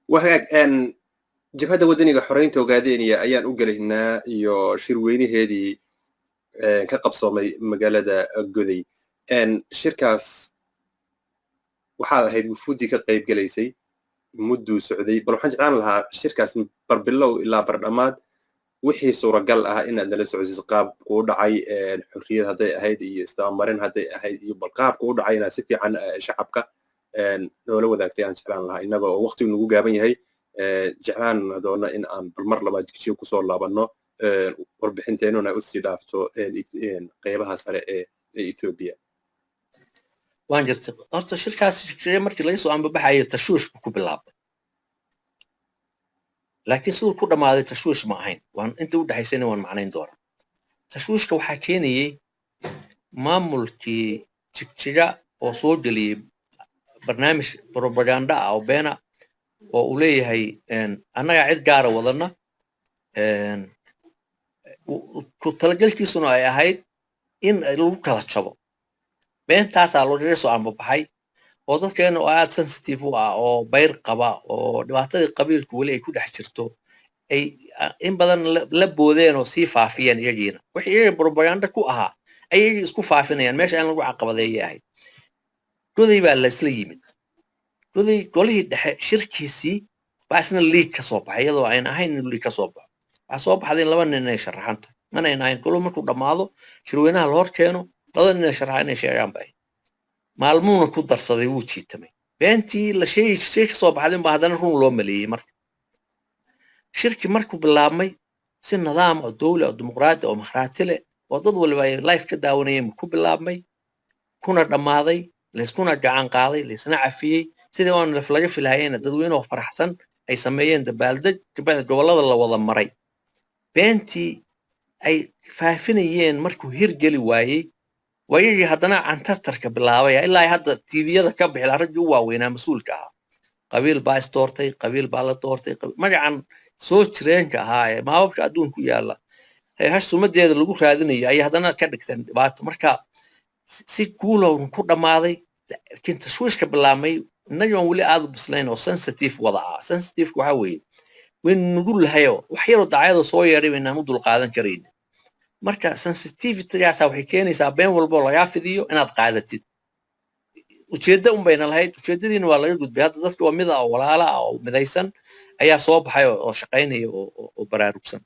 وهاك أن جبهة ودنيا حرينته وقاعدين أيان أقولهنا يو شرويني هذه كقبصة مقالة قذي أن شركة وحال هيد وفودي كقيب جليسي مدة سعودي بروح نجعل لها شركة بربلو إلا برنامج wixii suuragal ah inaad nala socodsiiso qaabka uu dhacay xurriyad hadday ahayd iyo isdabamarin hadday ahayd iyo bal qaabka uu dhacay inaad si fiican shacabka noola wadaagtay aan jeclaan lahaa innaga oo waqtigu nagu gaaban yahay jeclaan doona in aan bal mar labaad jigjiga kusoo laabanno warbixinteenuna usii dhaafto qeybaha sare ee Ethiopia. waan jirtay horta shirkaas markii laga soo anbabaxayo tashuush ku bilaabay laakiin siduu ku dhamaaday tashuush ma ahayn waan inta u dhaxaysayna waan macnayn doonaa tashuushka waxaa keenayay maamulkii jigjiga oo soo geliyay barnaamij propaganda ah oo beena oo uu leeyahay annaga cid gaara wadana ku talagalkiisuna ay ahayd in lagu kala jabo beentaasaa looga soo anbabaxay oo dadkeena oo aad sensitive u ah oo bayr qaba oo dhibaatadii qabiilku weli ay ku dhex jirto ay in badan la boodeen oo sii faafiyeen iyagiina wixii iyaga propaganda ku ahaa ayay isku faafinayaan meesha in lagu caqabadeeyay ahayd goday baa la isla yimid goday golihii dhexe shirkiisii baa isna liig ka soo baxay iyadoo aan ahayn in liig ka soo baxo waxaa soo baxday laba nin inay sharaxanta mana ahayn golo markuu dhammaado shirweynaha la hor keeno laba nin inay sharaxa inay sheegaan bay maalmuuna ku darsaday wuu jiitamay beentii la sheegay ka soo baxday baa haddana run loo maleeyay marka shirki markuu bilaabmay si nidaam oo dawla oo dimuqraadi oo makhraati leh oo dad waliba ay life ka daawanayeen ku bilaabmay kuna dhammaaday layskuna gacan qaaday laysna cafiyey sidii aan laga filayeen dadweyne oo faraxsan ay sameeyeen dabaaldeg gobollada la wada maray beentii ay faafinayeen markuu hirgeli waayey wayagii haddana cantartarka bilaabay ilaa hadda tviyada ka bixi ragii u waaweynaa mas-uulka ahaa qabiil baa isdoortay qabiil baa la doortay magacan soo jireenka ahaa ee maababka adduunku yaalla hash sumadeeda lagu raadinayo ayay haddana ka dhigteen dhibaato marka si guulow ku dhammaaday laakiin tashwiishka bilaabmay innaga aan weli aad u bislayn oo sensitive wada ah sensitive waxa weeye weyn nugul lahayo wax yaroo daacado soo yeeray inaan u dulqaadan karayn marka sensitivity-gaasa waxay keenaysaa been walbo lagaa fidiyo inaad qaadatid ujeedda un bayna lahayd ujeeddadiina waa laga gudbay hadda dadka waa mid ah oo walaala ah oo midaysan ayaa soo baxay oo shaqaynaya oo baraarugsan